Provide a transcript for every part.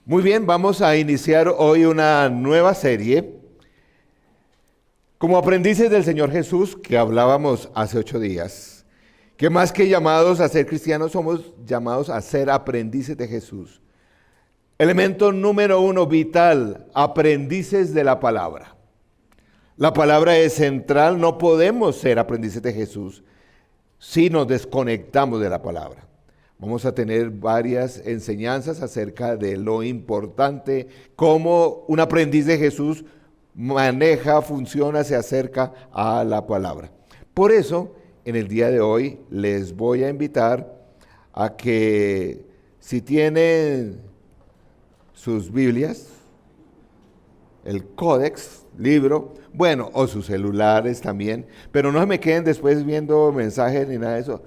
Muy bien, vamos a iniciar hoy una nueva serie. Como aprendices del Señor Jesús, que hablábamos hace 8 días, que más que llamados a ser cristianos, somos llamados a ser aprendices de Jesús. Elemento número 1, vital, aprendices de la palabra. La palabra es central, no podemos ser aprendices de Jesús si nos desconectamos de la palabra. Vamos a tener varias enseñanzas acerca de lo importante, cómo un aprendiz de Jesús maneja, funciona, se acerca a la palabra. Por eso, en el día de hoy, les voy a invitar a que si tienen sus Biblias, el códex, libro, bueno, o sus celulares también, pero no se me queden después viendo mensajes ni nada de eso.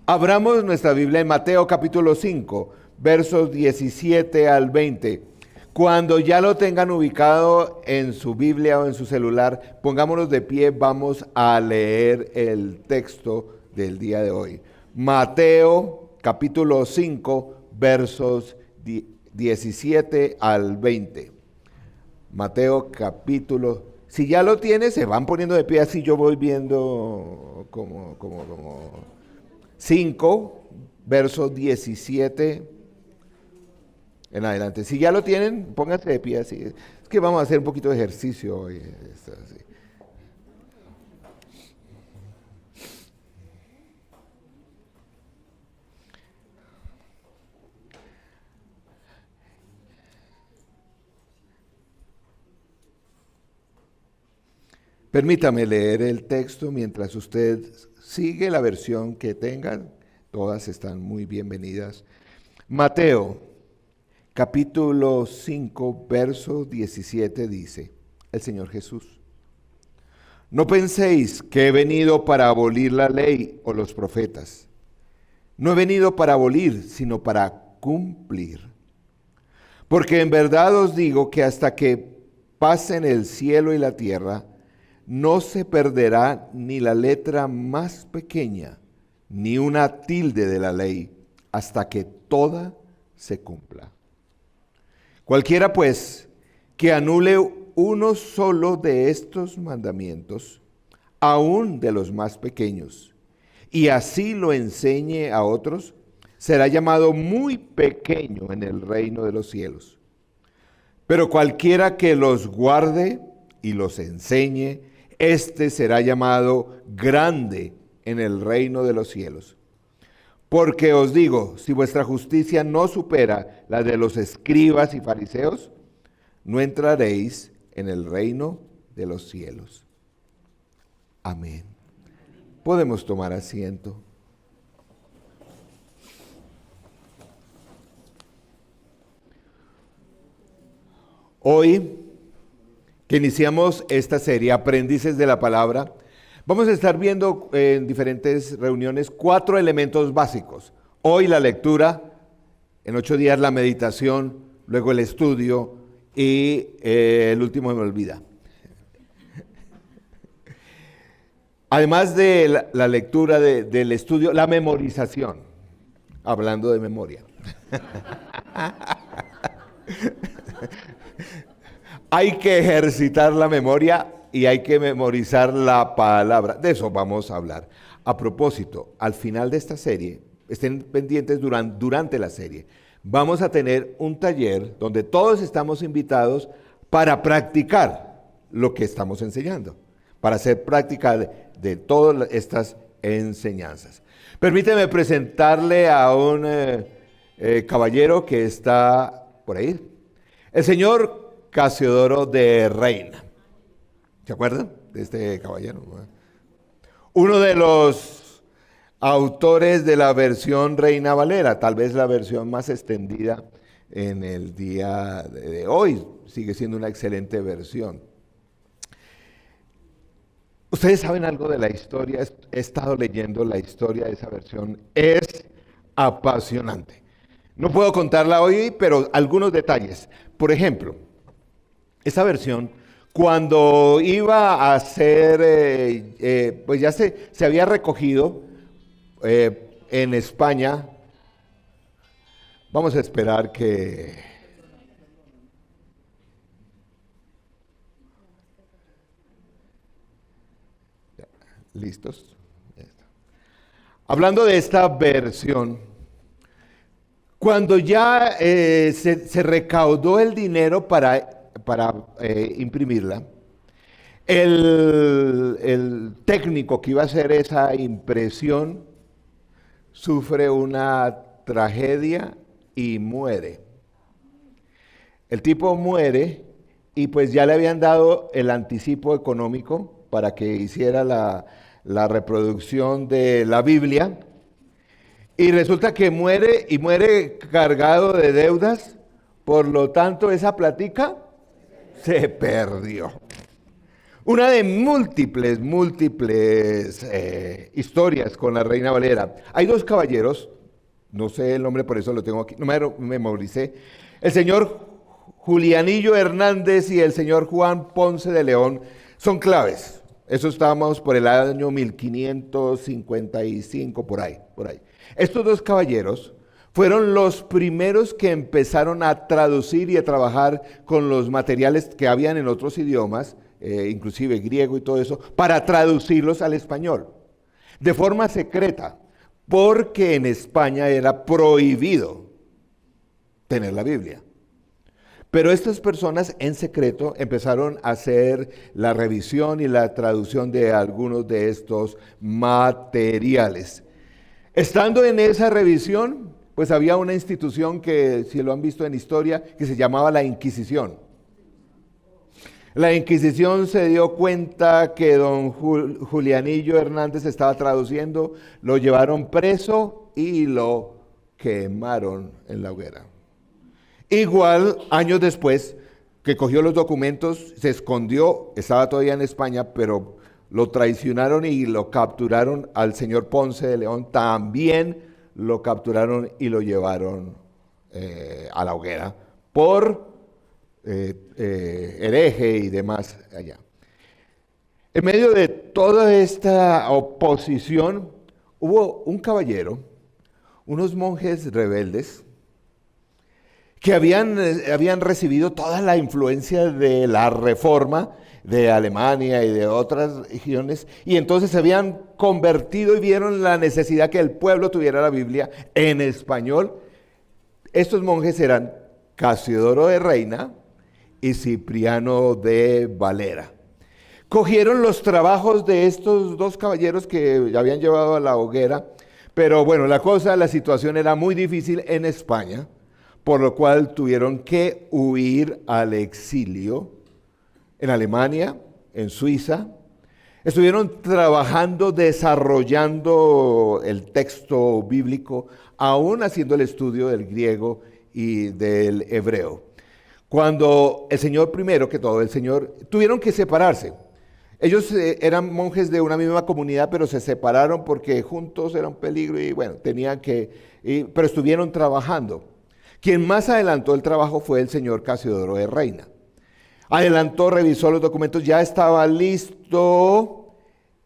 Abramos nuestra Biblia en Mateo capítulo 5, versos 17 al 20. Cuando ya lo tengan ubicado en su Biblia o en su celular, pongámonos de pie, vamos a leer el texto del día de hoy. Mateo capítulo 5, versos 17 al 20. Mateo capítulo, si ya lo tienes, se van poniendo de pie, así yo voy viendo como 5, versos 17 en adelante. Si ya lo tienen, pónganse de pie así. Es que vamos a hacer un poquito de ejercicio hoy. Así. Permítame leer el texto mientras usted sigue la versión que tengan. Todas están muy bienvenidas. Mateo, capítulo 5, verso 17 dice, el Señor Jesús: no penséis que he venido para abolir la ley o los profetas. No he venido para abolir, sino para cumplir. Porque en verdad os digo que hasta que pasen el cielo y la tierra, no se perderá ni la letra más pequeña, ni una tilde de la ley, hasta que toda se cumpla. Cualquiera, pues, que anule uno solo de estos mandamientos, aun de los más pequeños, y así lo enseñe a otros, será llamado muy pequeño en el reino de los cielos. Pero cualquiera que los guarde y los enseñe, este será llamado grande en el reino de los cielos. Porque os digo, si vuestra justicia no supera la de los escribas y fariseos, no entraréis en el reino de los cielos. Amén. Podemos tomar asiento. Hoy que iniciamos esta serie, Aprendices de la Palabra, vamos a estar viendo en diferentes reuniones 4 elementos básicos. Hoy la lectura, en 8 días la meditación, luego el estudio y el último me olvida. Además de la lectura del estudio, la memorización, hablando de memoria. Hay que ejercitar la memoria y hay que memorizar la palabra. De eso vamos a hablar. A propósito, al final de esta serie, estén pendientes durante la serie, vamos a tener un taller donde todos estamos invitados para practicar lo que estamos enseñando, para hacer práctica de todas estas enseñanzas. Permíteme presentarle a un caballero que está por ahí, el señor Casiodoro de Reina. ¿Se acuerdan de este caballero? Uno de los autores de la versión Reina Valera, tal vez la versión más extendida en el día de hoy. Sigue siendo una excelente versión. Ustedes saben algo de la historia, he estado leyendo la historia de esa versión, es apasionante. No puedo contarla hoy, pero algunos detalles. Por ejemplo, esa versión, cuando iba a ser, pues ya se había recogido en España. Vamos a esperar que ¿Listos? Hablando de esta versión, cuando ya se recaudó el dinero para imprimirla, el técnico que iba a hacer esa impresión sufre una tragedia y muere. El tipo muere y pues ya le habían dado el anticipo económico para que hiciera la reproducción de la Biblia. Y resulta que muere y muere cargado de deudas, por lo tanto esa platica se perdió. Una de múltiples historias con la Reina Valera. Hay dos caballeros, no sé el nombre, por eso lo tengo aquí, no me memoricé. El señor Julianillo Hernández y el señor Juan Ponce de León son claves. Eso estábamos por el año 1555, por ahí. Estos dos caballeros fueron los primeros que empezaron a traducir y a trabajar con los materiales que habían en otros idiomas, inclusive griego y todo eso, para traducirlos al español, de forma secreta, porque en España era prohibido tener la Biblia. Pero estas personas en secreto empezaron a hacer la revisión y la traducción de algunos de estos materiales. Estando en esa revisión, pues había una institución que, si lo han visto en historia, que se llamaba la Inquisición. La Inquisición se dio cuenta que don Julianillo Hernández estaba traduciendo, lo llevaron preso y lo quemaron en la hoguera. Igual, años después, que cogió los documentos, se escondió, estaba todavía en España, pero lo traicionaron y lo capturaron al señor Ponce de León, también lo capturaron y lo llevaron a la hoguera por hereje y demás allá. En medio de toda esta oposición, hubo un caballero, unos monjes rebeldes, que habían recibido toda la influencia de la Reforma de Alemania y de otras regiones, y entonces se habían convertido y vieron la necesidad que el pueblo tuviera la Biblia en español. Estos monjes eran Casiodoro de Reina y Cipriano de Valera. Cogieron los trabajos de estos dos caballeros que habían llevado a la hoguera, pero bueno, la situación era muy difícil en España, por lo cual tuvieron que huir al exilio en Alemania, en Suiza. Estuvieron trabajando, desarrollando el texto bíblico, aún haciendo el estudio del griego y del hebreo. Cuando el Señor, primero que todo, tuvieron que separarse. Ellos eran monjes de una misma comunidad, pero se separaron porque juntos era un peligro y bueno, pero estuvieron trabajando. Quien más adelantó el trabajo fue el señor Casiodoro de Reina. Adelantó, revisó los documentos, ya estaba listo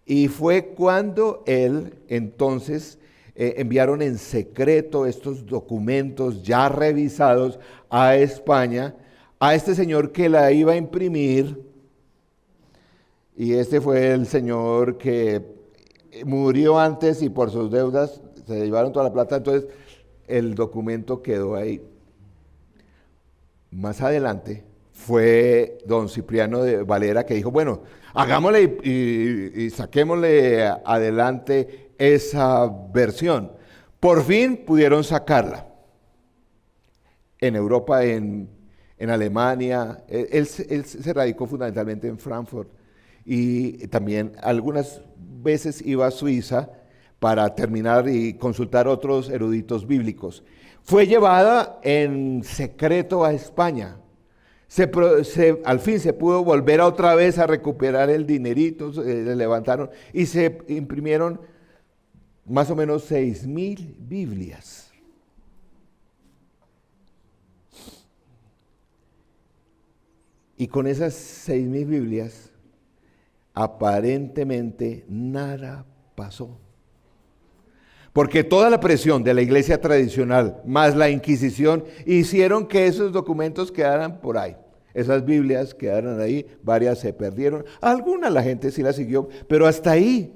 y fue cuando él entonces enviaron en secreto estos documentos ya revisados a España, a este señor que la iba a imprimir, y este fue el señor que murió antes y por sus deudas se llevaron toda la plata, entonces el documento quedó ahí. Más adelante fue don Cipriano de Valera que dijo, bueno, hagámosle y saquémosle adelante esa versión. Por fin pudieron sacarla. En Europa, en Alemania, él se radicó fundamentalmente en Frankfurt y también algunas veces iba a Suiza para terminar y consultar otros eruditos bíblicos. Fue llevada en secreto a España. Al fin se pudo volver otra vez a recuperar el dinerito, le levantaron y se imprimieron más o menos 6,000 Biblias. Y con esas 6,000 Biblias, aparentemente nada pasó. Porque toda la presión de la iglesia tradicional, más la Inquisición, hicieron que esos documentos quedaran por ahí. Esas Biblias quedaron ahí, varias se perdieron. Algunas la gente sí las siguió, pero hasta ahí.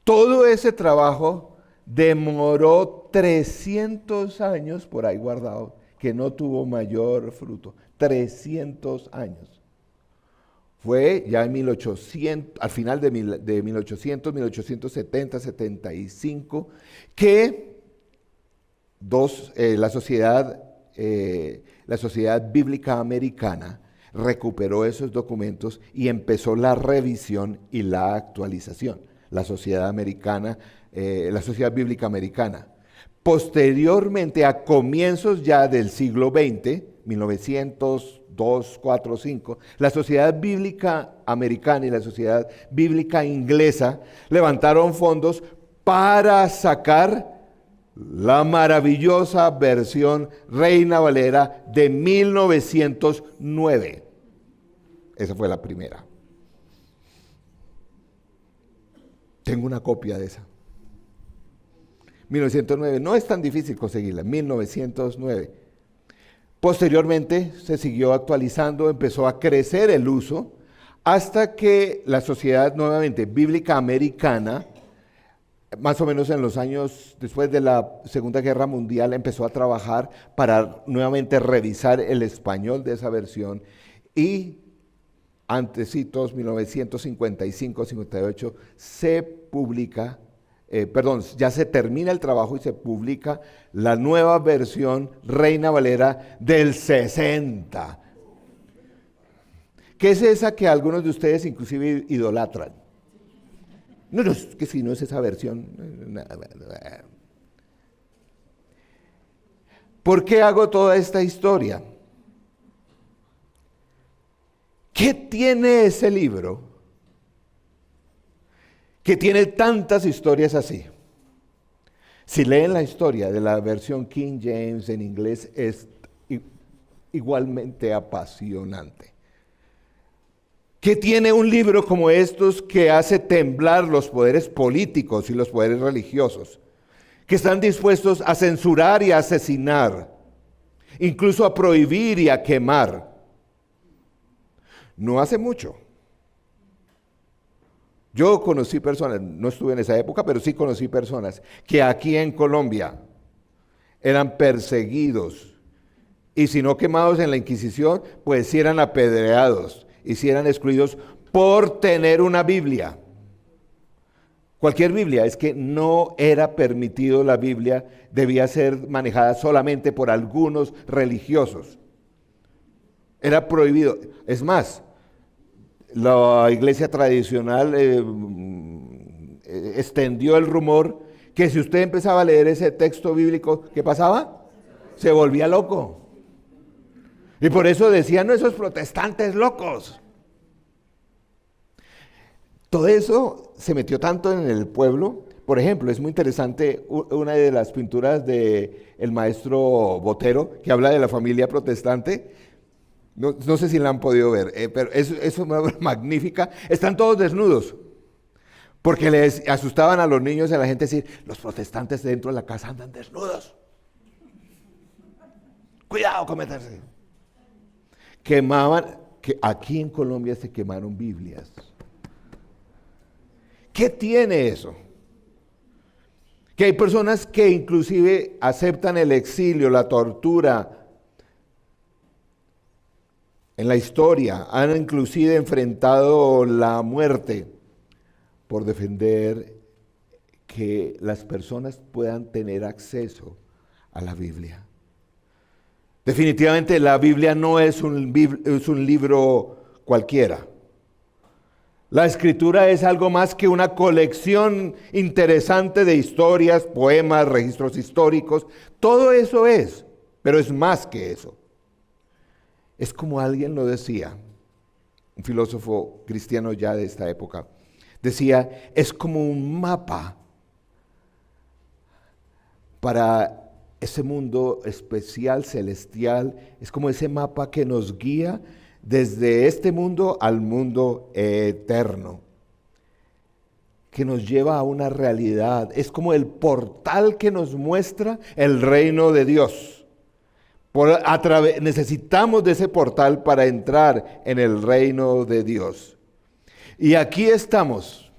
Todo ese trabajo demoró 300 años por ahí guardado, que no tuvo mayor fruto. 300 años. Fue ya en 1800, al final de 1800, 1870, 75, que la Sociedad Bíblica Americana recuperó esos documentos y empezó la revisión y la actualización. La Sociedad Bíblica Americana. Posteriormente, a comienzos ya del siglo XX, 1902, 4, 5, la Sociedad Bíblica Americana y la Sociedad Bíblica Inglesa levantaron fondos para sacar la maravillosa versión Reina Valera de 1909. Esa fue la primera. Tengo una copia de esa. 1909, no es tan difícil conseguirla, 1909. Posteriormente se siguió actualizando, empezó a crecer el uso, hasta que la Sociedad nuevamente Bíblica Americana, más o menos en los años después de la Segunda Guerra Mundial, empezó a trabajar para nuevamente revisar el español de esa versión, y antecitos, 1955-58, se publica, ya se termina el trabajo y se publica la nueva versión Reina Valera del 60. ¿Qué es esa que algunos de ustedes inclusive idolatran? No, es que si no es esa versión. ¿Por qué hago toda esta historia? ¿Qué tiene ese libro que tiene tantas historias así? Si leen la historia de la versión King James en inglés, es igualmente apasionante. ¿Qué tiene un libro como estos que hace temblar los poderes políticos y los poderes religiosos, que están dispuestos a censurar y a asesinar, incluso a prohibir y a quemar? No hace mucho, yo conocí personas, no estuve en esa época, pero sí conocí personas que aquí en Colombia eran perseguidos, y si no quemados en la Inquisición, pues sí eran apedreados y sí eran excluidos por tener una Biblia. Cualquier Biblia, es que no era permitido la Biblia, debía ser manejada solamente por algunos religiosos. Era prohibido. Es más, la iglesia tradicional extendió el rumor que si usted empezaba a leer ese texto bíblico, ¿qué pasaba? Se volvía loco. Y por eso decían, no, esos protestantes locos. Todo eso se metió tanto en el pueblo. Por ejemplo, es muy interesante una de las pinturas del maestro Botero, que habla de la familia protestante. No sé si la han podido ver, pero es una obra magnífica. Están todos desnudos, porque les asustaban a los niños y a la gente decir, los protestantes dentro de la casa andan desnudos. Cuidado con meterse. Quemaban, que aquí en Colombia se quemaron Biblias. ¿Qué tiene eso? Que hay personas que inclusive aceptan el exilio, la tortura. En la historia han inclusive enfrentado la muerte por defender que las personas puedan tener acceso a la Biblia. Definitivamente la Biblia no es un libro cualquiera. La Escritura es algo más que una colección interesante de historias, poemas, registros históricos. Todo eso es, pero es más que eso. Es como alguien lo decía, un filósofo cristiano ya de esta época, decía, es como un mapa para ese mundo especial, celestial, es como ese mapa que nos guía desde este mundo al mundo eterno, que nos lleva a una realidad, es como el portal que nos muestra el reino de Dios. Necesitamos de ese portal para entrar en el reino de Dios. Y aquí estamos,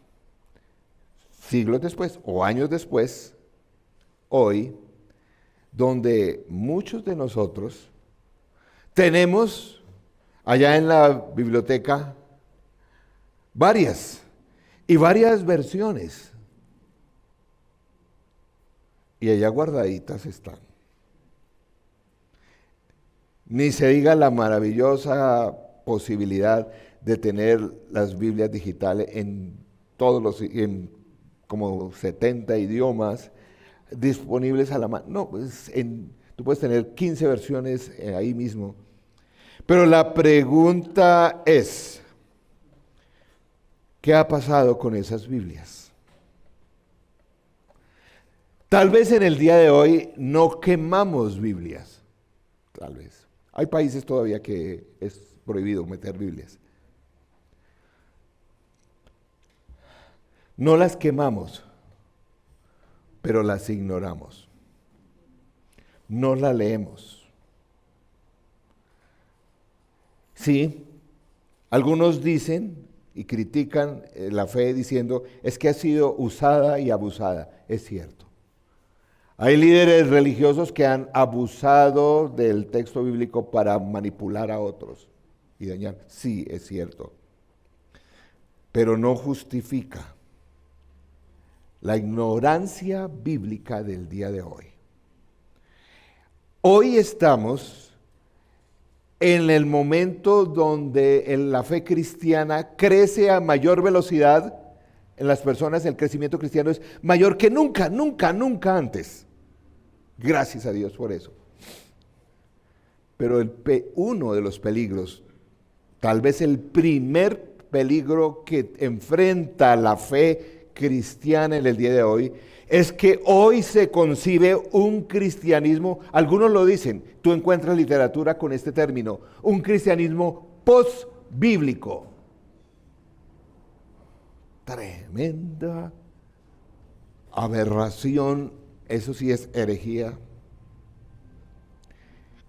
siglos después o años después, hoy, donde muchos de nosotros tenemos allá en la biblioteca varias versiones, y allá guardaditas están. Ni se diga la maravillosa posibilidad de tener las Biblias digitales en en como 70 idiomas disponibles a la mano. No, pues tú puedes tener 15 versiones ahí mismo. Pero la pregunta es, ¿qué ha pasado con esas Biblias? Tal vez en el día de hoy no quemamos Biblias, tal vez. Hay países todavía que es prohibido meter Biblias. No las quemamos, pero las ignoramos. No las leemos. Sí, algunos dicen y critican la fe diciendo, es que ha sido usada y abusada. Es cierto. Hay líderes religiosos que han abusado del texto bíblico para manipular a otros y dañar. Sí, es cierto. Pero no justifica la ignorancia bíblica del día de hoy. Hoy estamos en el momento donde la fe cristiana crece a mayor velocidad en las personas. El crecimiento cristiano es mayor que nunca antes. Gracias a Dios por eso. Pero uno de los peligros, tal vez el primer peligro que enfrenta la fe cristiana en el día de hoy, es que hoy se concibe un cristianismo, algunos lo dicen, tú encuentras literatura con este término, un cristianismo post-bíblico. Tremenda aberración, eso sí es herejía.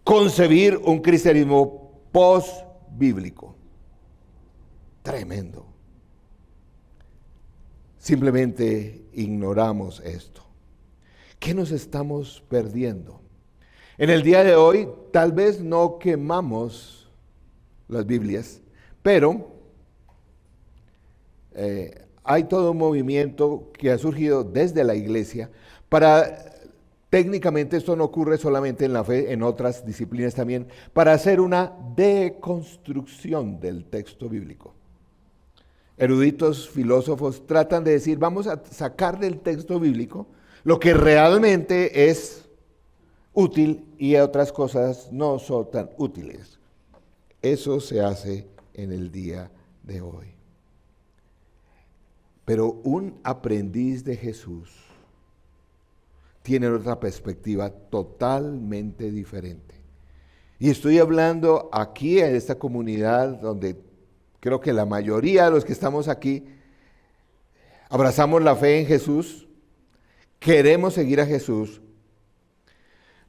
Concebir un cristianismo post-bíblico. Tremendo. Simplemente ignoramos esto. ¿Qué nos estamos perdiendo? En el día de hoy, tal vez no quemamos las Biblias, pero hay todo un movimiento que ha surgido desde la iglesia para, técnicamente esto no ocurre solamente en la fe, en otras disciplinas también, para hacer una deconstrucción del texto bíblico. Eruditos, filósofos tratan de decir, vamos a sacar del texto bíblico lo que realmente es útil y otras cosas no son tan útiles. Eso se hace en el día de hoy. Pero un aprendiz de Jesús tiene otra perspectiva totalmente diferente. Y estoy hablando aquí en esta comunidad donde creo que la mayoría de los que estamos aquí abrazamos la fe en Jesús, queremos seguir a Jesús,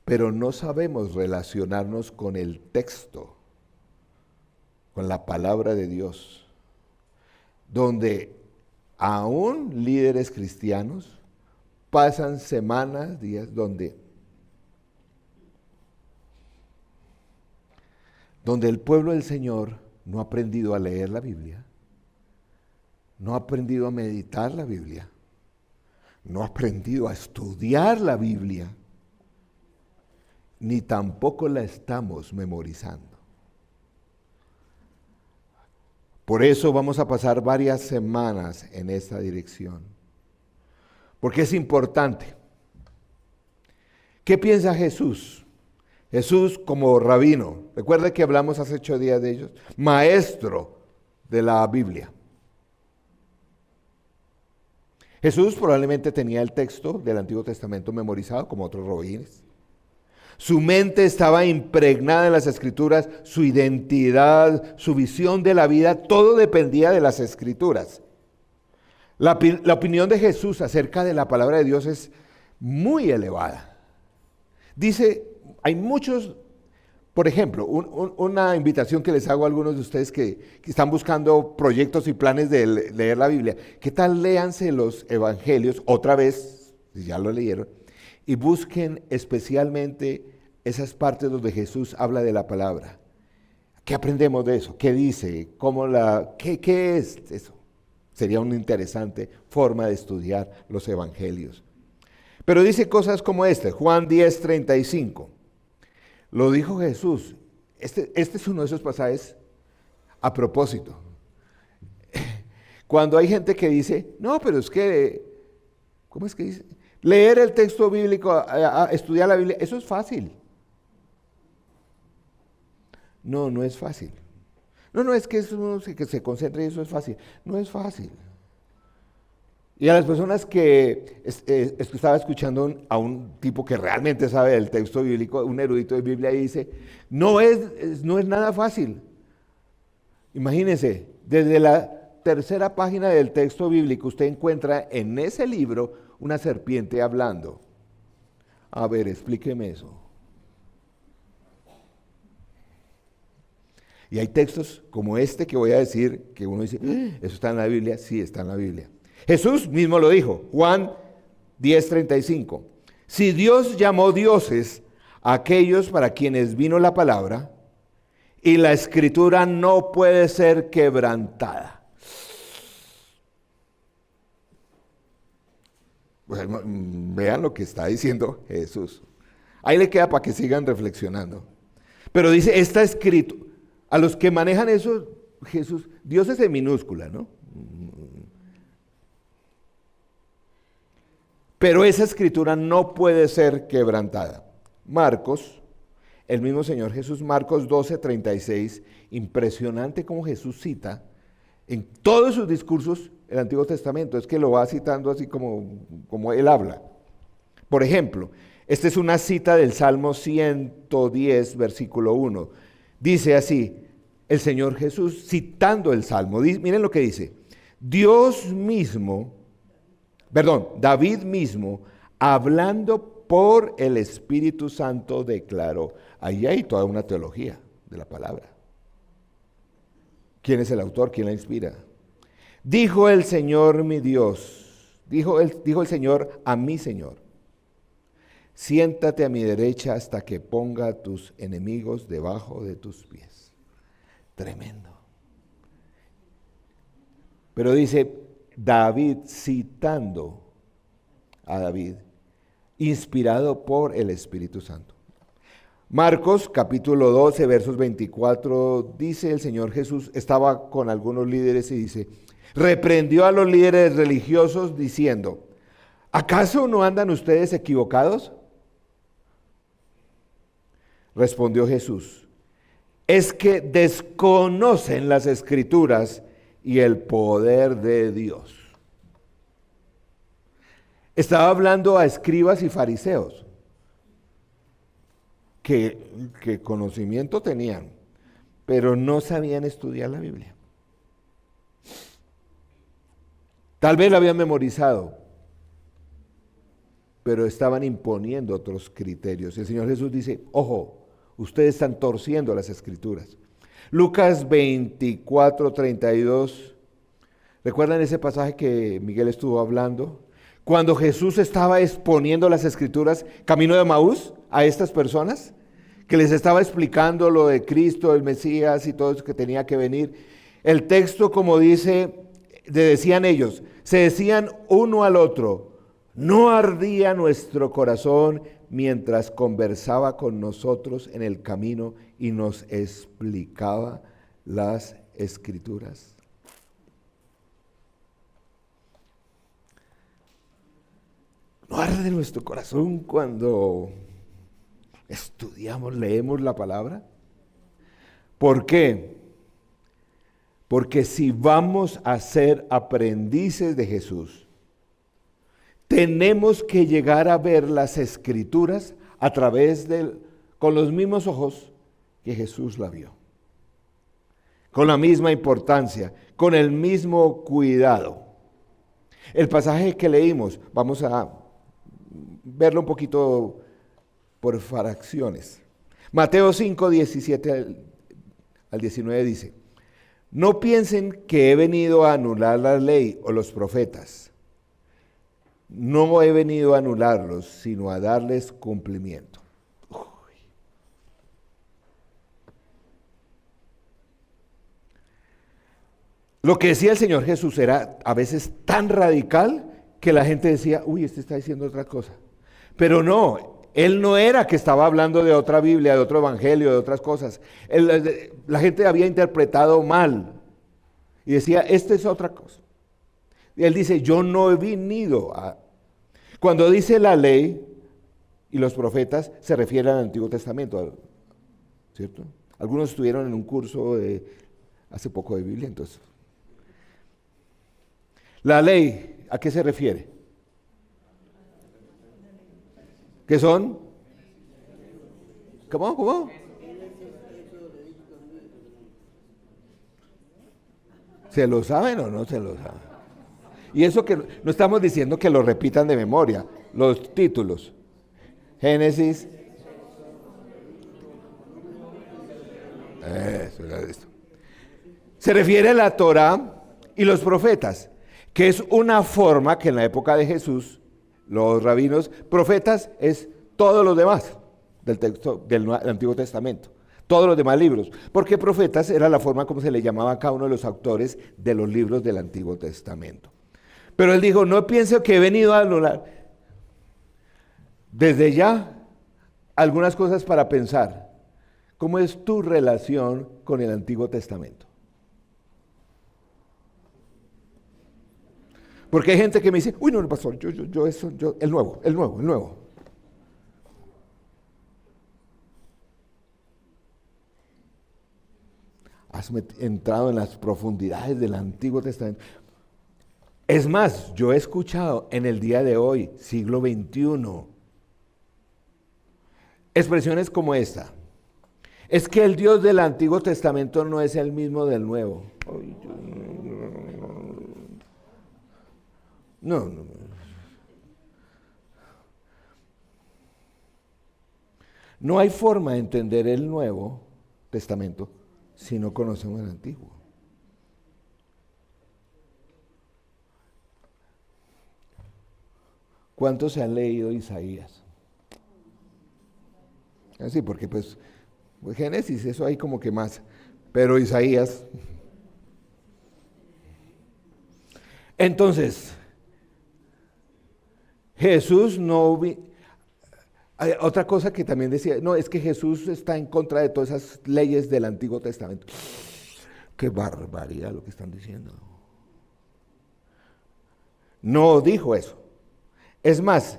pero no sabemos relacionarnos con el texto, con la palabra de Dios, donde aún líderes cristianos pasan semanas, días, donde el pueblo del Señor no ha aprendido a leer la Biblia, no ha aprendido a meditar la Biblia, no ha aprendido a estudiar la Biblia, ni tampoco la estamos memorizando. Por eso vamos a pasar varias semanas en esta dirección, porque es importante. ¿Qué piensa Jesús? Jesús como rabino, recuerda que hablamos hace 8 días de ellos, maestro de la Biblia. Jesús probablemente tenía el texto del Antiguo Testamento memorizado como otros rabíes. Su mente estaba impregnada en las Escrituras, su identidad, su visión de la vida, todo dependía de las Escrituras. La opinión de Jesús acerca de la palabra de Dios es muy elevada. Dice, hay muchos Por ejemplo, una invitación que les hago a algunos de ustedes que están buscando proyectos y planes de leer la Biblia. ¿Qué tal léanse los evangelios otra vez, si ya lo leyeron, y busquen especialmente esas partes donde Jesús habla de la palabra? ¿Qué aprendemos de eso? ¿Qué dice? ¿Qué es eso? Sería una interesante forma de estudiar los evangelios. Pero dice cosas como Juan 10:35. Lo dijo Jesús. Este es uno de esos pasajes a propósito. Cuando hay gente que dice, no, pero es que, ¿cómo es que dice? Leer el texto bíblico, estudiar la Biblia, eso es fácil. No, no es fácil. No, es que uno que se concentre y eso es fácil. No es fácil. Y a las personas que estaba escuchando a un tipo que realmente sabe del texto bíblico, un erudito de Biblia, y dice, no es nada fácil. Imagínense, desde la tercera página del texto bíblico usted encuentra en ese libro una serpiente hablando. A ver, explíqueme eso. Y hay textos como este que voy a decir, que uno dice, ¿eso está en la Biblia? Sí, está en la Biblia. Jesús mismo lo dijo, Juan 10:35. Si Dios llamó dioses a aquellos para quienes vino la palabra, y la escritura no puede ser quebrantada. Bueno, vean lo que está diciendo Jesús. Ahí le queda para que sigan reflexionando. Pero dice, está escrito. A los que manejan eso, Jesús, Dios es en minúscula, ¿no? Pero esa escritura no puede ser quebrantada. Marcos, el mismo Señor Jesús, Marcos 12:36, impresionante como Jesús cita en todos sus discursos el Antiguo Testamento, es que lo va citando así como él habla. Por ejemplo, esta es una cita del Salmo 110, versículo 1. Dice así, el Señor Jesús citando el Salmo, miren lo que dice, David mismo, hablando por el Espíritu Santo, declaró. Ahí hay toda una teología de la palabra. ¿Quién es el autor? ¿Quién la inspira? Dijo el Señor mi Dios, dijo el Señor a mi Señor, siéntate a mi derecha hasta que ponga a tus enemigos debajo de tus pies. Tremendo. Pero dice David citando a David, inspirado por el Espíritu Santo. Marcos capítulo 12, versos 24, dice el Señor Jesús, estaba con algunos líderes y dice, reprendió a los líderes religiosos diciendo, ¿acaso no andan ustedes equivocados? Respondió Jesús, es que desconocen las Escrituras y el poder de Dios. Estaba hablando a escribas y fariseos que conocimiento tenían, pero no sabían estudiar la Biblia. Tal vez la habían memorizado, pero estaban imponiendo otros criterios. El Señor Jesús dice, ojo, ustedes están torciendo las Escrituras. Lucas 24:32, ¿recuerdan ese pasaje que Miguel estuvo hablando? Cuando Jesús estaba exponiendo las Escrituras, camino de Emaús, a estas personas, que les estaba explicando lo de Cristo, el Mesías y todo eso que tenía que venir. El texto, como decían ellos, se decían uno al otro, ¿no ardía nuestro corazón mientras conversaba con nosotros en el camino y nos explicaba las Escrituras? ¿No arde nuestro corazón cuando estudiamos, leemos la palabra? ¿Por qué? Porque si vamos a ser aprendices de Jesús, tenemos que llegar a ver las Escrituras con los mismos ojos que Jesús la vio. Con la misma importancia, con el mismo cuidado. El pasaje que leímos, vamos a verlo un poquito por fracciones. Mateo 5, 17 al 19 dice: no piensen que he venido a anular la ley o los profetas. No he venido a anularlos, sino a darles cumplimiento. Uy. Lo que decía el Señor Jesús era a veces tan radical que la gente decía, uy, este está diciendo otra cosa. Pero no, él no era que estaba hablando de otra Biblia, de otro evangelio, de otras cosas. La gente había interpretado mal y decía, esta es otra cosa. Y él dice, yo no he venido a... Cuando dice la ley y los profetas, se refiere al Antiguo Testamento, ¿cierto? Algunos estuvieron en un curso hace poco de Biblia, entonces. La ley, ¿a qué se refiere? ¿Qué son? ¿Cómo? ¿Se lo saben o no se lo saben? Y eso que no estamos diciendo que lo repitan de memoria, los títulos. Génesis. Eso era esto. Se refiere a la Torá y los profetas, que es una forma que en la época de Jesús, los rabinos, profetas es todos los demás del texto del Antiguo Testamento, todos los demás libros, porque profetas era la forma como se le llamaba a cada uno de los autores de los libros del Antiguo Testamento. Pero él dijo, no pienso que he venido a anular. Desde ya, algunas cosas para pensar. ¿Cómo es tu relación con el Antiguo Testamento? Porque hay gente que me dice, uy, no, pastor, el nuevo. Has entrado en las profundidades del Antiguo Testamento. Es más, yo he escuchado en el día de hoy, siglo XXI, expresiones como esta. Es que el Dios del Antiguo Testamento no es el mismo del Nuevo. No. No hay forma de entender el Nuevo Testamento si no conocemos el Antiguo. ¿Cuántos se han leído Isaías? Así, porque pues Génesis, eso hay como que más, pero Isaías. Entonces, Jesús no... Hay otra cosa que también decía, no, es que Jesús está en contra de todas esas leyes del Antiguo Testamento. Qué barbaridad lo que están diciendo. No dijo eso. Es más,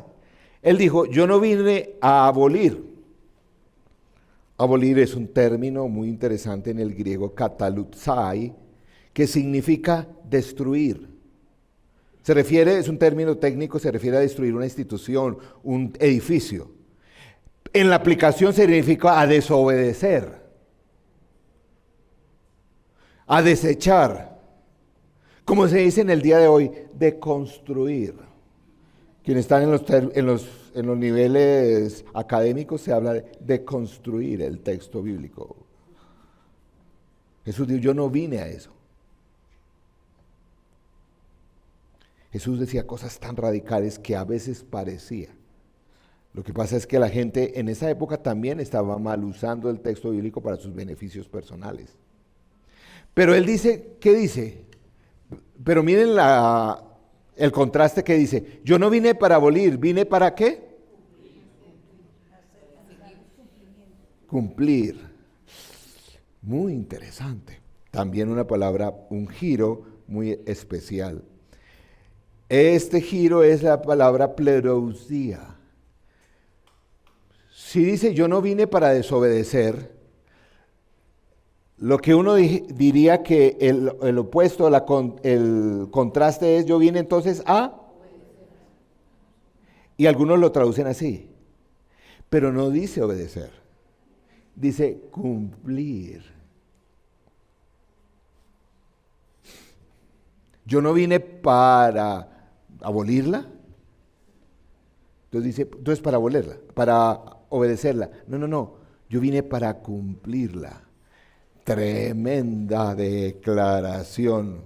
él dijo, yo no vine a abolir. Abolir es un término muy interesante en el griego kataluzai, que significa destruir. Es un término técnico, se refiere a destruir una institución, un edificio. En la aplicación significa a desobedecer, a desechar. Como se dice en el día de hoy, deconstruir. Quienes están en los niveles académicos se habla de construir el texto bíblico. Jesús dijo, yo no vine a eso. Jesús decía cosas tan radicales que a veces parecía. Lo que pasa es que la gente en esa época también estaba mal usando el texto bíblico para sus beneficios personales. Pero él dice, ¿qué dice? Pero miren el contraste que dice, yo no vine para abolir, ¿vine para qué? Cumplir. Muy interesante. También una palabra, un giro muy especial. Este giro es la palabra plerousía. Si dice yo no vine para desobedecer, lo que uno diría que el opuesto, el contraste es yo vine entonces a... Y algunos lo traducen así, pero no dice obedecer, dice cumplir. Yo no vine para abolirla, entonces dice, entonces para abolerla, para obedecerla. No. yo vine para cumplirla. Tremenda declaración.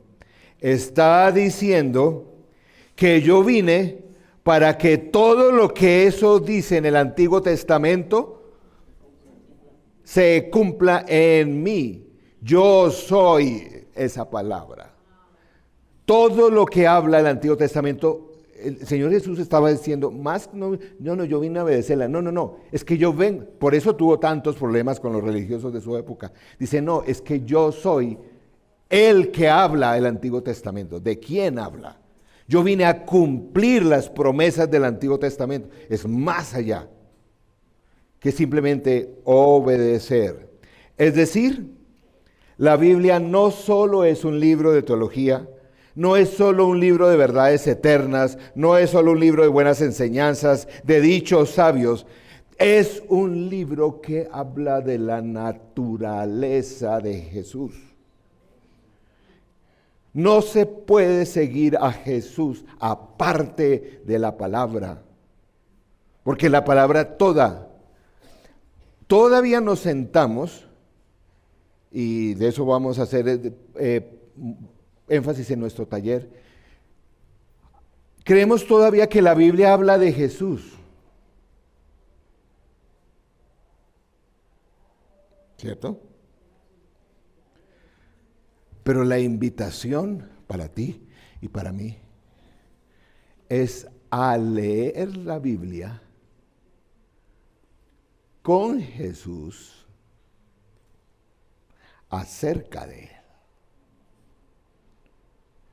Está diciendo que yo vine para que todo lo que eso dice en el Antiguo Testamento se cumpla en mí. Yo soy esa palabra. Todo lo que habla el Antiguo Testamento, el Señor Jesús estaba diciendo, yo vine a obedecerla. No, es que yo vengo. Por eso tuvo tantos problemas con los religiosos de su época. Dice, no, es que yo soy el que habla el Antiguo Testamento. ¿De quién habla? Yo vine a cumplir las promesas del Antiguo Testamento. Es más allá que simplemente obedecer. Es decir, la Biblia no solo es un libro de teología, no es solo un libro de verdades eternas, no es solo un libro de buenas enseñanzas, de dichos sabios. Es un libro que habla de la naturaleza de Jesús. No se puede seguir a Jesús aparte de la palabra, porque la palabra todavía nos sentamos, y de eso vamos a hacer énfasis en nuestro taller. Creemos todavía que la Biblia habla de Jesús, ¿cierto? Pero la invitación para ti y para mí es a leer la Biblia con Jesús acerca de Él.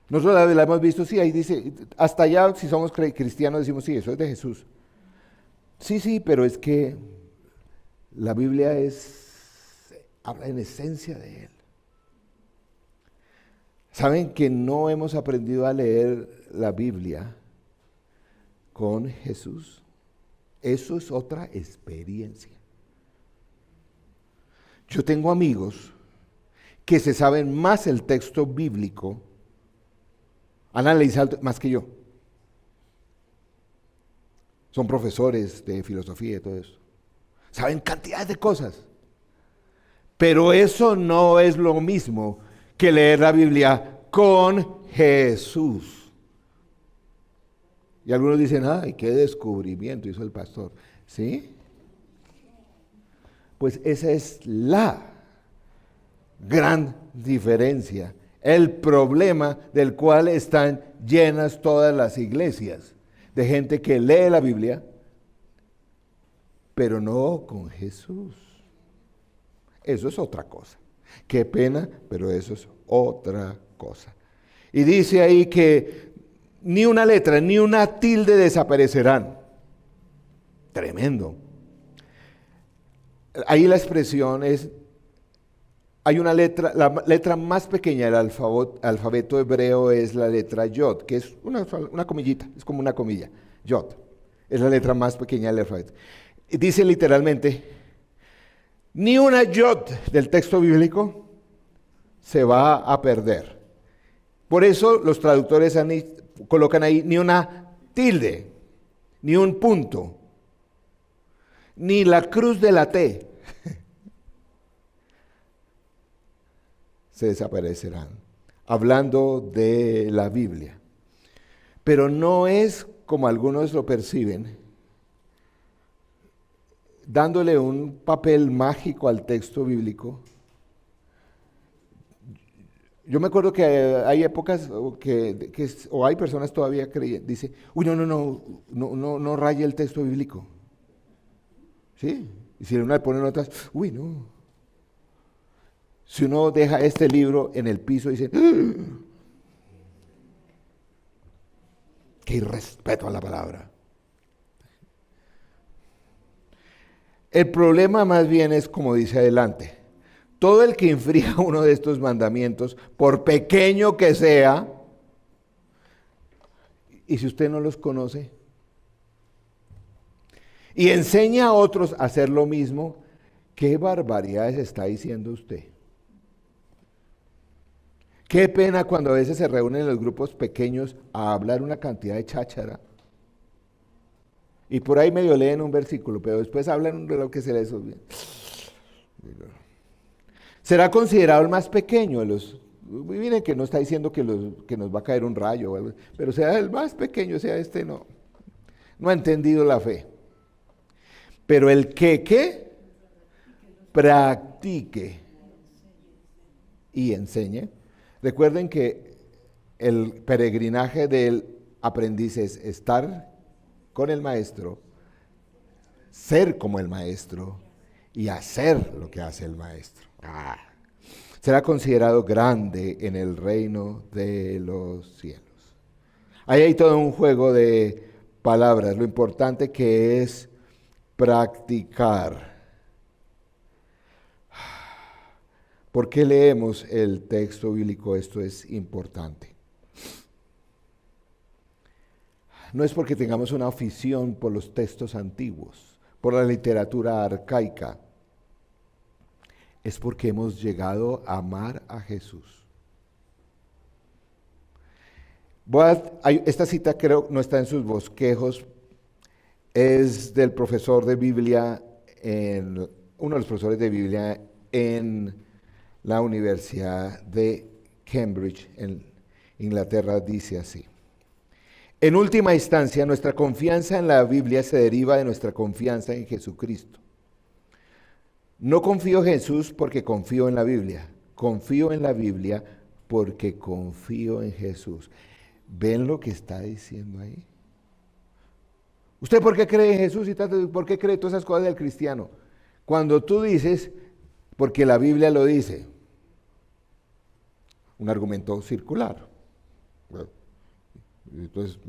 Nosotros la hemos visto, sí, ahí dice, hasta allá si somos cristianos decimos, sí, eso es de Jesús. Sí, pero es que la Biblia habla en esencia de Él. ¿Saben que no hemos aprendido a leer la Biblia con Jesús? Eso es otra experiencia. Yo tengo amigos que se saben más el texto bíblico, han analizado más que yo. Son profesores de filosofía y todo eso. Saben cantidad de cosas. Pero eso no es lo mismo que leer la Biblia con Jesús. Y algunos dicen, ay, qué descubrimiento hizo el pastor. ¿Sí? Pues esa es la gran diferencia. El problema del cual están llenas todas las iglesias. De gente que lee la Biblia, pero no con Jesús. Eso es otra cosa. Qué pena, pero eso es otra cosa. Y dice ahí que ni una letra, ni una tilde desaparecerán. Tremendo. Ahí la expresión es, hay una letra, la letra más pequeña del alfabeto hebreo es la letra Yod, que es una comillita, es como una comilla. Yod, es la letra más pequeña del alfabeto. Y dice literalmente, ni una Yod del texto bíblico se va a perder. Por eso los traductores colocan ahí ni una tilde, ni un punto, ni la cruz de la T. Se desaparecerán, hablando de la Biblia. Pero no es como algunos lo perciben, dándole un papel mágico al texto bíblico. Yo me acuerdo que hay épocas o hay personas todavía creyendo, dice, uy, no raye el texto bíblico. ¿Sí? Y si uno le pone notas, uy, no. Si uno deja este libro en el piso, dice, ¡ah! ¡Qué irrespeto a la palabra! El problema más bien es como dice adelante. Todo el que infrinja uno de estos mandamientos, por pequeño que sea, y si usted no los conoce, y enseña a otros a hacer lo mismo, ¿qué barbaridades está diciendo usted? Qué pena cuando a veces se reúnen los grupos pequeños a hablar una cantidad de cháchara. Y por ahí medio leen un versículo, pero después hablan de lo que se les olvida. Será considerado el más pequeño de los. Miren que no está diciendo que nos va a caer un rayo, o algo, pero sea el más pequeño, sea este, no ha entendido la fe. Pero el que, ¿qué? Practique y enseñe. Recuerden que el peregrinaje del aprendiz es estar con el maestro, ser como el maestro y hacer lo que hace el maestro. Será considerado grande en el reino de los cielos. Ahí hay todo un juego de palabras, lo importante que es practicar. ¿Por qué leemos el texto bíblico? Esto es importante. No es porque tengamos una afición por los textos antiguos, por la literatura arcaica. Es porque hemos llegado a amar a Jesús. Esta cita creo no está en sus bosquejos, es del profesor de Biblia, uno de los profesores de Biblia en la Universidad de Cambridge, en Inglaterra, dice así. En última instancia, nuestra confianza en la Biblia se deriva de nuestra confianza en Jesucristo. No confío en Jesús porque confío en la Biblia. Confío en la Biblia porque confío en Jesús. ¿Ven lo que está diciendo ahí? ¿Usted por qué cree en Jesús y por qué cree todas esas cosas del cristiano? Cuando tú dices, porque la Biblia lo dice, un argumento circular. Entonces,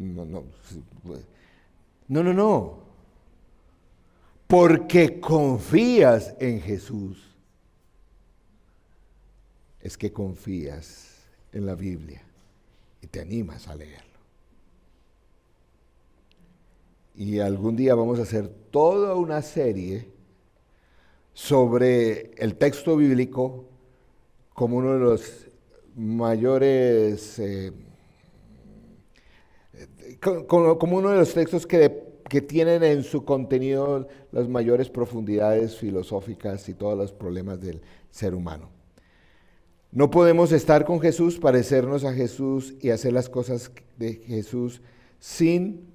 no. Porque confías en Jesús, es que confías en la Biblia y te animas a leerlo. Y algún día vamos a hacer toda una serie sobre el texto bíblico como uno de los mayores, como uno de los textos que tienen en su contenido las mayores profundidades filosóficas y todos los problemas del ser humano. No podemos estar con Jesús, parecernos a Jesús y hacer las cosas de Jesús sin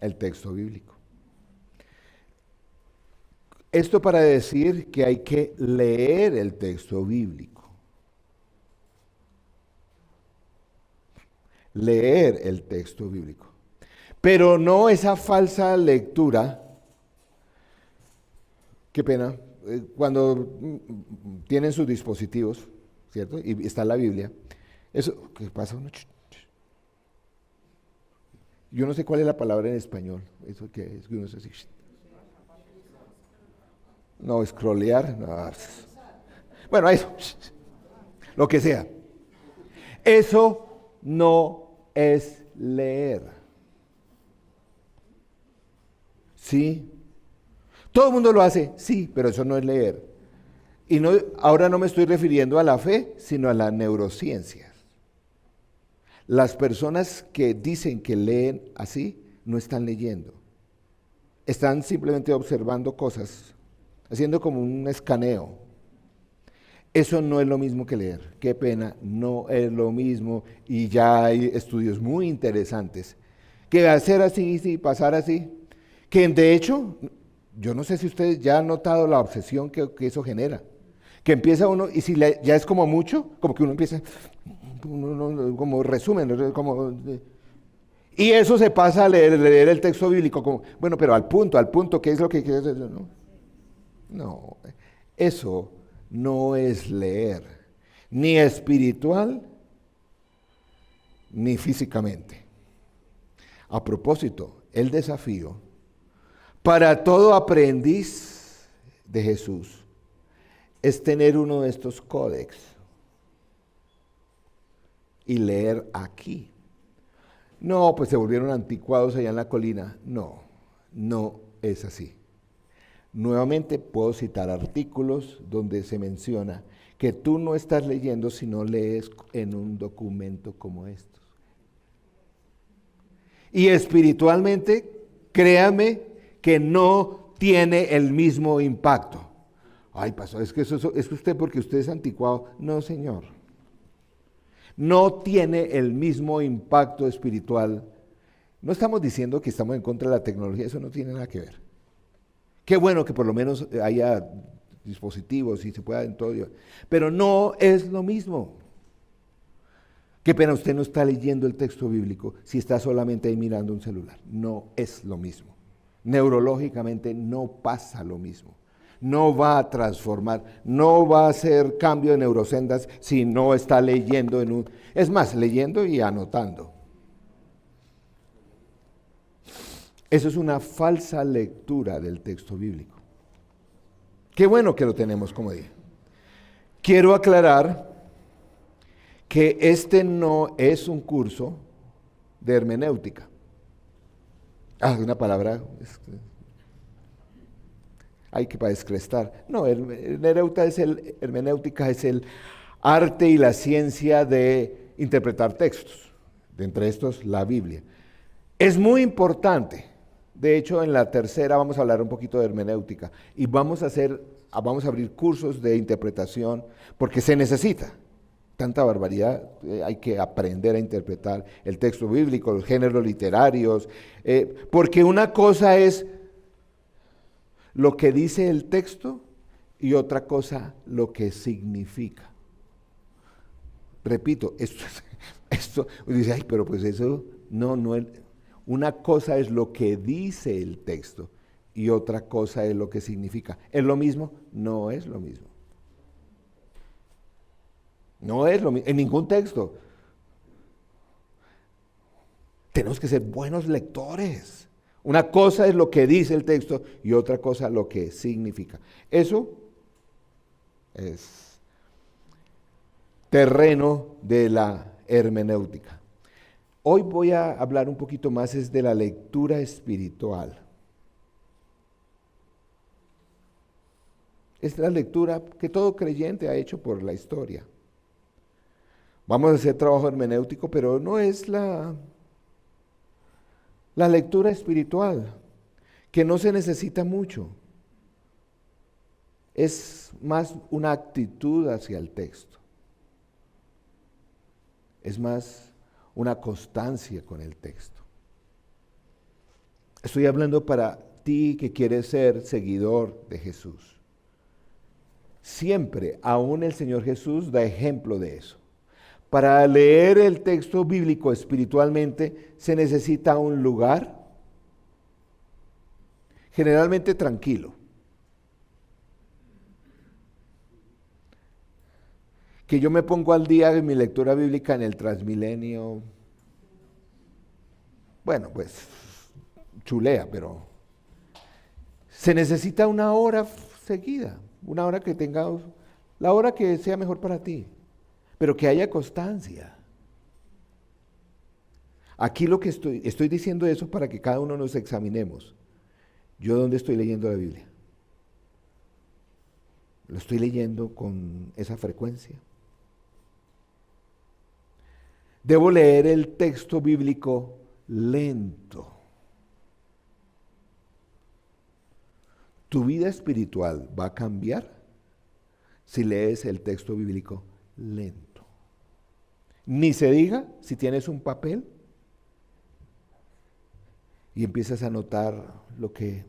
el texto bíblico. Esto para decir que hay que leer el texto bíblico. Leer el texto bíblico. Pero no esa falsa lectura. Qué pena. Cuando tienen sus dispositivos, ¿cierto? Y está la Biblia. Eso, ¿qué pasa? Yo no sé cuál es la palabra en español. ¿Eso qué es? No sé si... No, scrollear. No. Bueno, eso. Lo que sea. Eso no es leer. ¿Sí? ¿Todo el mundo lo hace? Sí, pero eso no es leer. Y no, ahora no me estoy refiriendo a la fe, sino a las neurociencias. Las personas que dicen que leen así, no están leyendo. Están simplemente observando cosas, haciendo como un escaneo. Eso no es lo mismo que leer. Qué pena, no es lo mismo. Y ya hay estudios muy interesantes. Que hacer así, sí, pasar así. Que de hecho, yo no sé si ustedes ya han notado la obsesión que eso genera. Que empieza uno, y si ya es como mucho, como que uno empieza, como resumen, y eso se pasa a leer el texto bíblico, como, bueno, pero al punto, ¿qué es lo que quieres decir? No, eso no es leer, ni espiritual, ni físicamente. A propósito, el desafío para todo aprendiz de Jesús es tener uno de estos códex y leer aquí. No, pues se volvieron anticuados allá en la colina. No es así. Nuevamente puedo citar artículos donde se menciona que tú no estás leyendo si no lees en un documento como estos. Y espiritualmente, créame que no tiene el mismo impacto. Ay, pastor, es que es usted porque usted es anticuado. No, señor. No tiene el mismo impacto espiritual. No estamos diciendo que estamos en contra de la tecnología, eso no tiene nada que ver. Qué bueno que por lo menos haya dispositivos y se pueda en todo. Pero no es lo mismo. Qué pena, usted no está leyendo el texto bíblico si está solamente ahí mirando un celular. No es lo mismo. Neurológicamente no pasa lo mismo. No va a transformar, no va a hacer cambio de neurosendas si no está leyendo es más, leyendo y anotando. Eso es una falsa lectura del texto bíblico. Qué bueno que lo tenemos, como dije. Quiero aclarar que este no es un curso de hermenéutica. Una palabra hay que para descrestar. No, hermenéutica es el arte y la ciencia de interpretar textos. De entre estos, la Biblia. Es muy importante. De hecho, en la tercera vamos a hablar un poquito de hermenéutica y vamos a abrir cursos de interpretación porque se necesita. Tanta barbaridad, hay que aprender a interpretar el texto bíblico, los géneros literarios, porque una cosa es lo que dice el texto y otra cosa lo que significa. Repito, esto dice, ay, pero pues eso, no es, una cosa es lo que dice el texto y otra cosa es lo que significa. ¿Es lo mismo? No es lo mismo. No es lo mismo, en ningún texto. Tenemos que ser buenos lectores. Una cosa es lo que dice el texto y otra cosa lo que significa. Eso es terreno de la hermenéutica. Hoy voy a hablar un poquito más de la lectura espiritual. Es la lectura que todo creyente ha hecho por la historia. Vamos a hacer trabajo hermenéutico, pero no es la lectura espiritual, que no se necesita mucho. Es más una actitud hacia el texto. Es más una constancia con el texto. Estoy hablando para ti que quieres ser seguidor de Jesús. Siempre, aún el Señor Jesús da ejemplo de eso. Para leer el texto bíblico espiritualmente se necesita un lugar, generalmente tranquilo, que yo me pongo al día en mi lectura bíblica en el Transmilenio. Bueno, pues chulea, pero se necesita una hora seguida, una hora que tenga, la hora que sea mejor para ti, pero que haya constancia. Aquí lo que estoy diciendo eso para que cada uno nos examinemos. ¿Yo dónde estoy leyendo la Biblia? ¿Lo estoy leyendo con esa frecuencia? Debo leer el texto bíblico lento. Tu vida espiritual va a cambiar si lees el texto bíblico lento. Ni se diga si tienes un papel y empiezas a notar lo que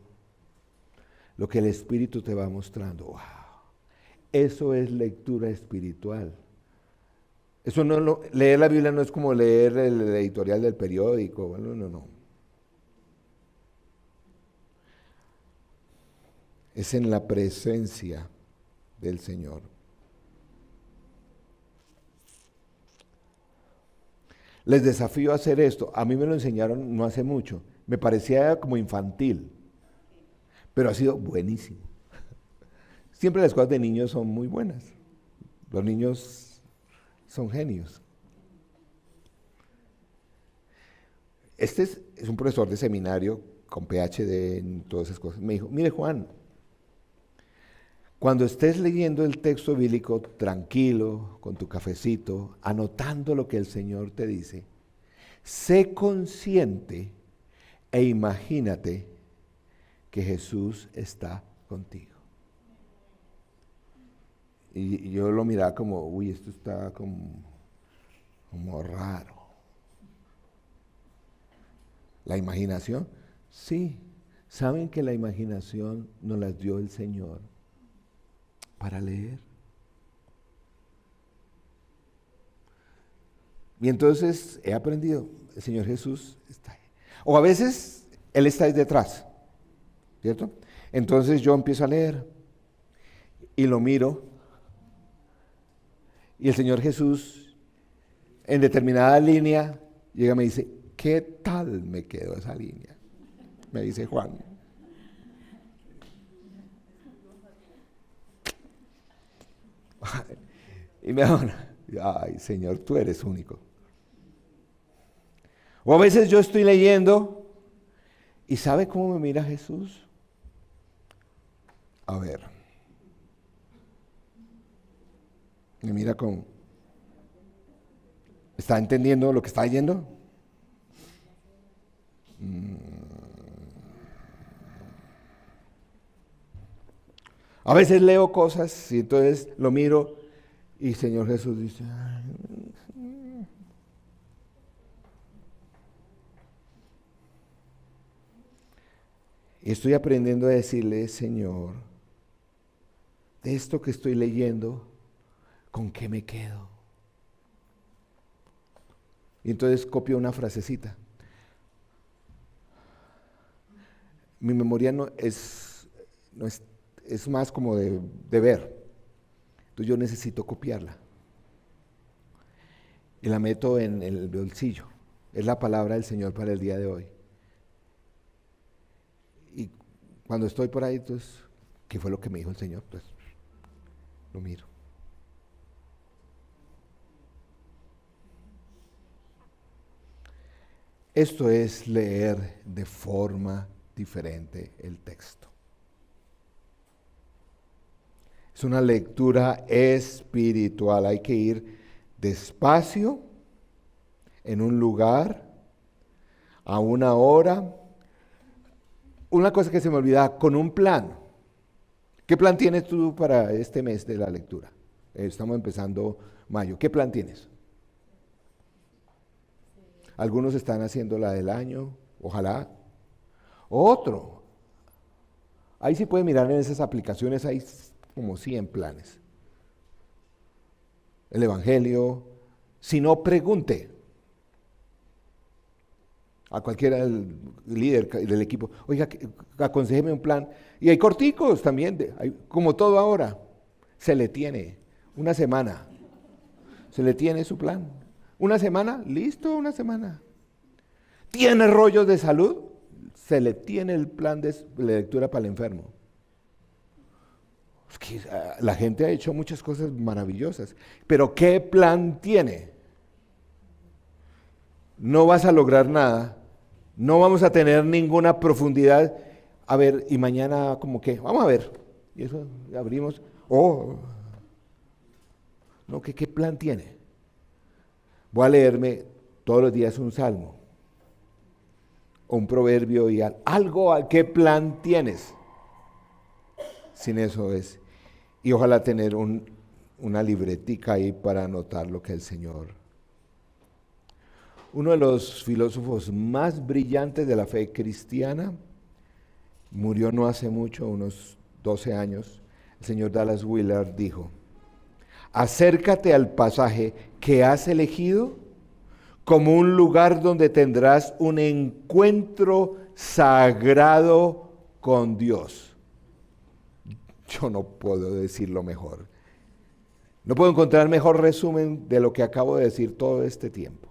el Espíritu te va mostrando. ¡Wow! Eso es lectura espiritual. Eso leer la Biblia no es como leer el editorial del periódico. No. Es en la presencia del Señor. Les desafío a hacer esto. A mí me lo enseñaron no hace mucho. Me parecía como infantil, pero ha sido buenísimo. Siempre las cosas de niños son muy buenas. Los niños son genios. Este es un profesor de seminario con PhD en todas esas cosas. Me dijo, mire Juan, cuando estés leyendo el texto bíblico tranquilo, con tu cafecito, anotando lo que el Señor te dice, sé consciente e imagínate que Jesús está contigo. Y yo lo miraba como, uy, esto está como raro. ¿La imaginación? Sí. ¿Saben que la imaginación nos las dio el Señor para leer? Y entonces he aprendido, el Señor Jesús está ahí. O a veces Él está ahí detrás, ¿cierto? Entonces yo empiezo a leer y lo miro y el Señor Jesús en determinada línea llega y me dice, ¿qué tal me quedó esa línea? Me dice Juan. Y me da una, ay Señor, tú eres único. O a veces yo estoy leyendo y ¿sabe cómo me mira Jesús? A ver. Me mira con, ¿está entendiendo lo que está leyendo? A veces leo cosas y entonces lo miro y Señor Jesús dice, y estoy aprendiendo a decirle, Señor, de esto que estoy leyendo, ¿con qué me quedo? Y entonces copio una frasecita. Mi memoria no es más como de ver. Entonces yo necesito copiarla. Y la meto en el bolsillo. Es la palabra del Señor para el día de hoy. Y cuando estoy por ahí, entonces, ¿qué fue lo que me dijo el Señor? Pues lo miro. Esto es leer de forma diferente el texto. Es una lectura espiritual. Hay que ir despacio, en un lugar, a una hora. Una cosa que se me olvidaba, con un plan. ¿Qué plan tienes tú para este mes de la lectura? Estamos empezando mayo. ¿Qué plan tienes? Algunos están haciendo la del año, ojalá. Otro. Ahí sí pueden mirar en esas aplicaciones, hay como 100 planes. El Evangelio. Si no, pregunte a cualquiera del líder del equipo, oiga, aconsejeme un plan. Y hay corticos también, como todo ahora, se le tiene una semana, se le tiene su plan. Una semana, listo, una semana. ¿Tiene rollos de salud? Se le tiene el plan de lectura para el enfermo. Es que la gente ha hecho muchas cosas maravillosas, pero ¿qué plan tiene? No vas a lograr nada, no vamos a tener ninguna profundidad. A ver, y mañana como que, vamos a ver, y eso abrimos, no, ¿qué plan tiene? Voy a leerme todos los días un salmo, o un proverbio y algo, ¿qué plan tienes? Sin eso es, y ojalá tener una libretica ahí para anotar lo que el Señor. Uno de los filósofos más brillantes de la fe cristiana murió no hace mucho, unos 12 años. El señor Dallas Willard dijo, acércate al pasaje que has elegido como un lugar donde tendrás un encuentro sagrado con Dios. Yo no puedo decirlo mejor. No puedo encontrar mejor resumen de lo que acabo de decir todo este tiempo.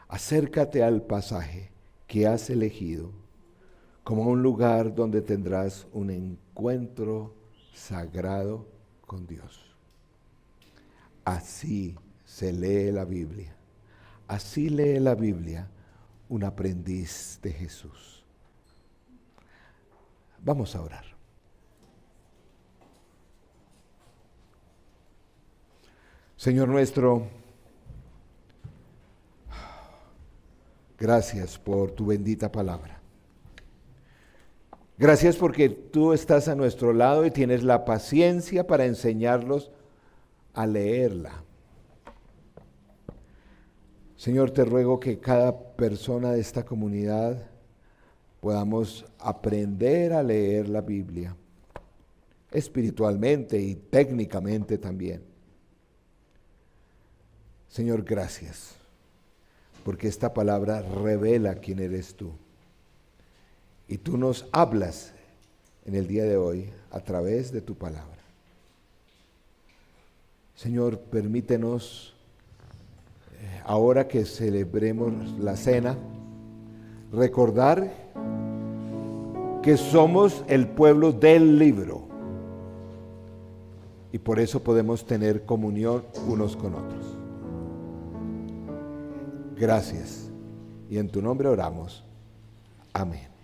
Acércate al pasaje que has elegido como un lugar donde tendrás un encuentro sagrado con Dios. Así se lee la Biblia. Así lee la Biblia un aprendiz de Jesús. Vamos a orar. Señor nuestro, gracias por tu bendita palabra. Gracias porque tú estás a nuestro lado y tienes la paciencia para enseñarlos a leerla. Señor, te ruego que cada persona de esta comunidad podamos aprender a leer la Biblia, espiritualmente y técnicamente también. Señor, gracias, porque esta palabra revela quién eres tú. Y tú nos hablas en el día de hoy a través de tu palabra. Señor, permítenos, ahora que celebremos la cena, recordar que somos el pueblo del libro y por eso podemos tener comunión unos con otros. Gracias. Y en tu nombre oramos. Amén.